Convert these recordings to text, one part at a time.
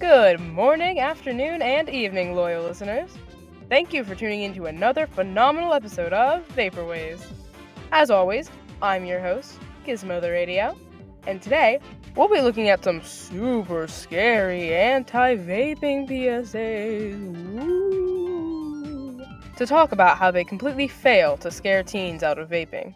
Good morning, afternoon, and evening, loyal listeners. Thank you for tuning in to another phenomenal episode of Vaper-Waves. As always, I'm your host, Gizmo the Radio, and today we'll be looking at some super scary anti-vaping PSAs. Woo! To talk about how they completely fail to scare teens out of vaping.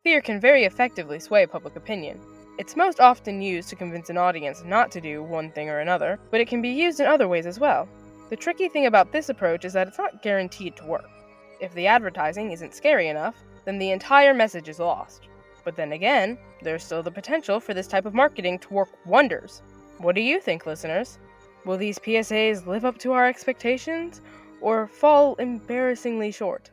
Fear can very effectively sway public opinion. It's most often used to convince an audience not to do one thing or another, but it can be used in other ways as well. The tricky thing about this approach is that it's not guaranteed to work. If the advertising isn't scary enough, then the entire message is lost. But then again, there's still the potential for this type of marketing to work wonders. What do you think, listeners? Will these PSAs live up to our expectations, or fall embarrassingly short?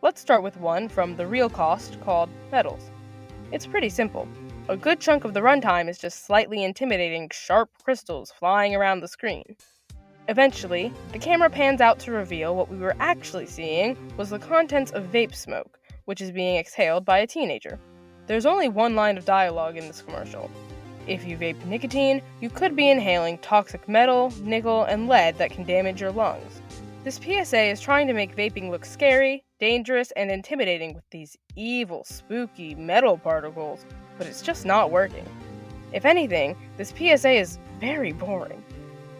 Let's start with one from The Real Cost called Metals. It's pretty simple. A good chunk of the runtime is just slightly intimidating sharp crystals flying around the screen. Eventually, the camera pans out to reveal what we were actually seeing was the contents of vape smoke, which is being exhaled by a teenager. There's only one line of dialogue in this commercial. If you vape nicotine, you could be inhaling toxic metal, nickel, and lead that can damage your lungs. This PSA is trying to make vaping look scary, dangerous, and intimidating with these evil, spooky metal particles, but it's just not working. If anything, this PSA is very boring.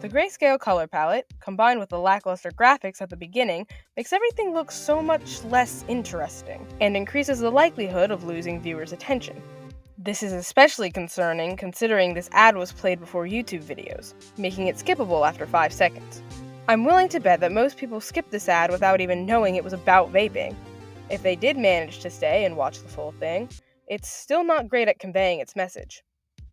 The grayscale color palette, combined with the lackluster graphics at the beginning, makes everything look so much less interesting, and increases the likelihood of losing viewers' attention. This is especially concerning considering this ad was played before YouTube videos, making it skippable after 5 seconds. I'm willing to bet that most people skipped this ad without even knowing it was about vaping. If they did manage to stay and watch the full thing, it's still not great at conveying its message.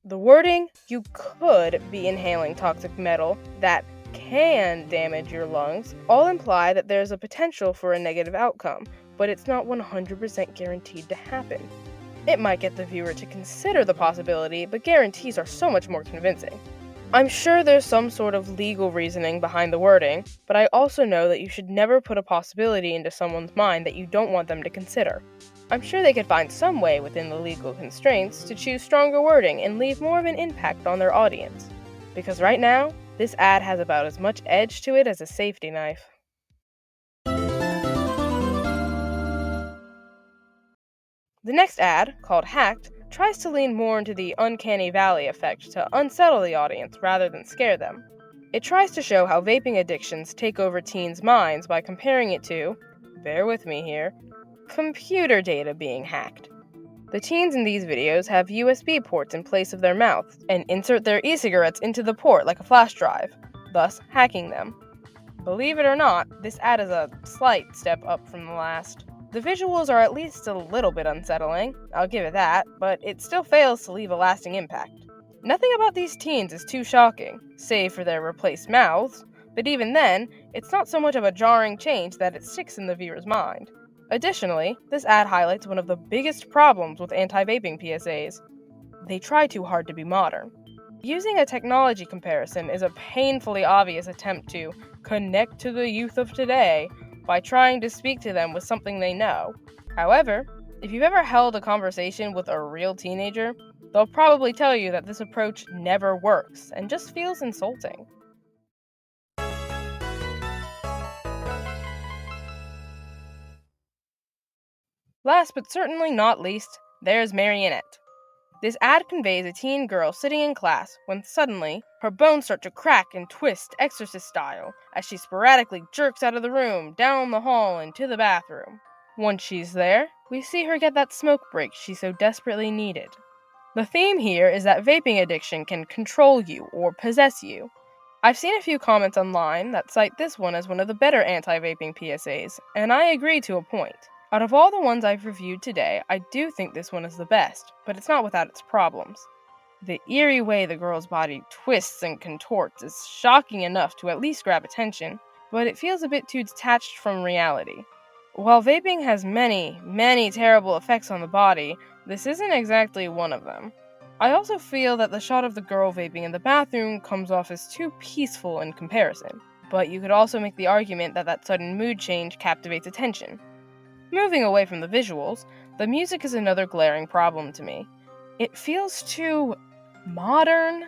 The wording, "you could be inhaling toxic metal that can damage your lungs," all imply that there's a potential for a negative outcome, but it's not 100% guaranteed to happen. It might get the viewer to consider the possibility, but guarantees are so much more convincing. I'm sure there's some sort of legal reasoning behind the wording, but I also know that you should never put a possibility into someone's mind that you don't want them to consider. I'm sure they could find some way within the legal constraints to choose stronger wording and leave more of an impact on their audience. Because right now, this ad has about as much edge to it as a safety knife. The next ad, called Hacked, tries to lean more into the uncanny valley effect to unsettle the audience rather than scare them. It tries to show how vaping addictions take over teens' minds by comparing it to, bear with me here, computer data being hacked. The teens in these videos have USB ports in place of their mouths and insert their e-cigarettes into the port like a flash drive, thus hacking them. Believe it or not, this ad is a slight step up from the last. The visuals are at least a little bit unsettling, I'll give it that, but it still fails to leave a lasting impact. Nothing about these teens is too shocking, save for their replaced mouths, but even then, it's not so much of a jarring change that it sticks in the viewer's mind. Additionally, this ad highlights one of the biggest problems with anti-vaping PSAs. They try too hard to be modern. Using a technology comparison is a painfully obvious attempt to connect to the youth of today by trying to speak to them with something they know. However, if you've ever held a conversation with a real teenager, they'll probably tell you that this approach never works and just feels insulting. Last but certainly not least, there's Marionette. This ad conveys a teen girl sitting in class when suddenly, her bones start to crack and twist exorcist style as she sporadically jerks out of the room, down the hall, and to the bathroom. Once she's there, we see her get that smoke break she so desperately needed. The theme here is that vaping addiction can control you or possess you. I've seen a few comments online that cite this one as one of the better anti-vaping PSAs, and I agree to a point. Out of all the ones I've reviewed today, I do think this one is the best, but it's not without its problems. The eerie way the girl's body twists and contorts is shocking enough to at least grab attention, but it feels a bit too detached from reality. While vaping has many, many terrible effects on the body, this isn't exactly one of them. I also feel that the shot of the girl vaping in the bathroom comes off as too peaceful in comparison, but you could also make the argument that that sudden mood change captivates attention. Moving away from the visuals, the music is another glaring problem to me. It feels too modern,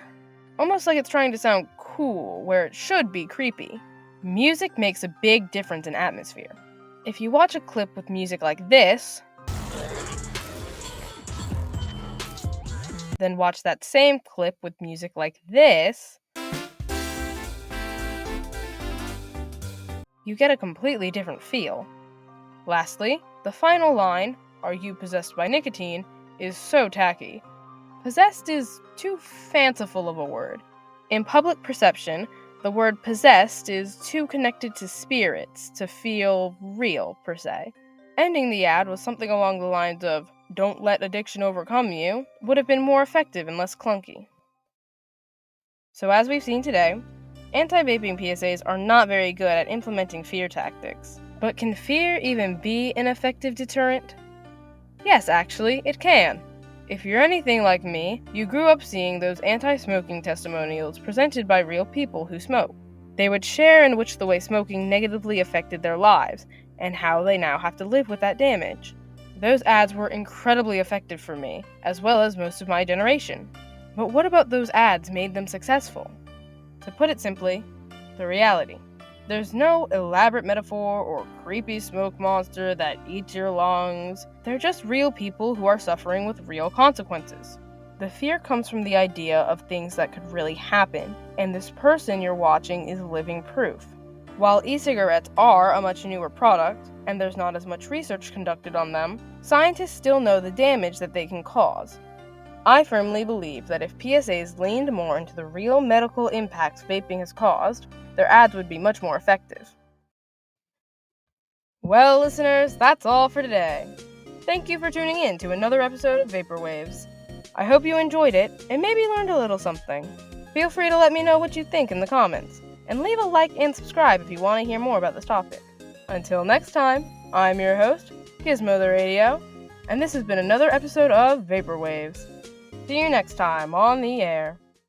almost like it's trying to sound cool where it should be creepy. Music makes a big difference in atmosphere. If you watch a clip with music like this, then watch that same clip with music like this, you get a completely different feel. Lastly, the final line, "Are you possessed by nicotine?" is so tacky. Possessed is too fanciful of a word. In public perception, the word possessed is too connected to spirits to feel real, per se. Ending the ad with something along the lines of, "Don't let addiction overcome you," would have been more effective and less clunky. So as we've seen today, anti-vaping PSAs are not very good at implementing fear tactics. But can fear even be an effective deterrent? Yes, actually, it can. If you're anything like me, you grew up seeing those anti-smoking testimonials presented by real people who smoke. They would share in which the way smoking negatively affected their lives, and how they now have to live with that damage. Those ads were incredibly effective for me, as well as most of my generation. But what about those ads made them successful? To put it simply, the reality. There's no elaborate metaphor or creepy smoke monster that eats your lungs. They're just real people who are suffering with real consequences. The fear comes from the idea of things that could really happen, and this person you're watching is living proof. While e-cigarettes are a much newer product, and there's not as much research conducted on them, scientists still know the damage that they can cause. I firmly believe that if PSAs leaned more into the real medical impacts vaping has caused, their ads would be much more effective. Well, listeners, that's all for today. Thank you for tuning in to another episode of Vaper-Waves. I hope you enjoyed it and maybe learned a little something. Feel free to let me know what you think in the comments, and leave a like and subscribe if you want to hear more about this topic. Until next time, I'm your host, Gizmo the Radio, and this has been another episode of Vaper-Waves. See you next time on the air.